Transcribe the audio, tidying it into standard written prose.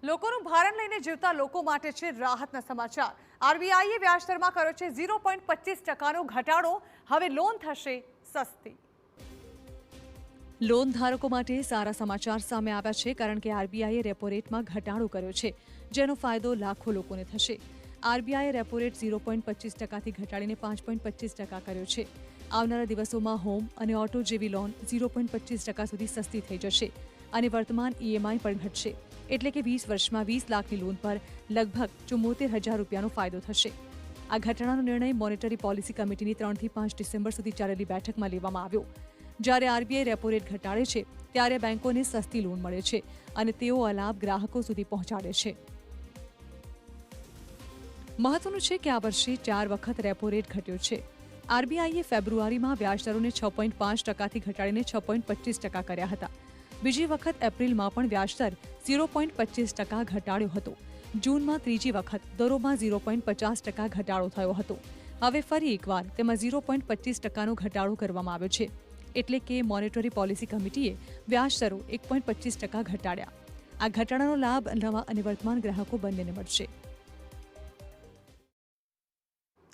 લોકોનું ભારણ લઈને જીવતા લોકો માટે છે રાહતના સમાચાર। આરબીઆઈએ વ્યાજદરમાં કર્યો છે 0.25%નો ઘટાડો। હવે લોન થશે સસ્તી। લોન ધારકો માટે સારા સમાચાર સામે આવ્યા છે, કારણ કે આરબીઆઈએ રેપો રેટમાં ઘટાડો કર્યો છે, જેનો ફાયદો લાખો લોકોને થશે। આરબીઆઈએ રેપો રેટ 0.25%થી ઘટાડીને 5.25% કર્યો છે। આવનારા દિવસોમાં હોમ અને ઓટો જેવી લોન 0.25% સુધી સસ્તી થઈ જશે અને વર્તમાન ઈએમઆઈ પણ ઘટશે, એટલે કે 20 વર્ષમાં 20 લાખની લોન પર લગભગ 74,000 રૂપિયાનો ફાયદો થશે। આ ઘટાડાનો નિર્ણય મોનેટરી પોલિસી કમિટીની 3 થી 5 ડિસેમ્બર સુધી ચાલેલી બેઠકમાં લેવામાં આવ્યો। જ્યારે આરબીઆઈ રેપો રેટ ઘટાડે છે, ત્યારે બેંકોને સસ્તી લોન મળે છે અને તેઓ આ લાભ ગ્રાહકો સુધી પહોંચાડે છે। મહત્વનું છે કે આ વર્ષે 4 વખત રેપો રેટ ઘટ્યો છે। આરબીઆઈએ ફેબ્રુઆરીમાં વ્યાજદરોને 6.5%થી ઘટાડીને 6.25% કર્યા હતા। બીજી વખત એપ્રિલમાં પણ વ્યાજદર 0.25% ઘટાડ્યો હતો। જૂનમાં ત્રીજી વખત દરોમાં 0.50% ઘટાડો થયો હતો। હવે ફરી એકવાર તેમાં 0.25%નો ઘટાડો કરવામાં આવ્યો છે, એટલે કે મોનેટરી પોલિસી કમિટીએ વ્યાજદરો 1.25% ઘટાડ્યા। આ ઘટાડાનો લાભ નવા અને વર્તમાન ગ્રાહકો બંનેને મળશે।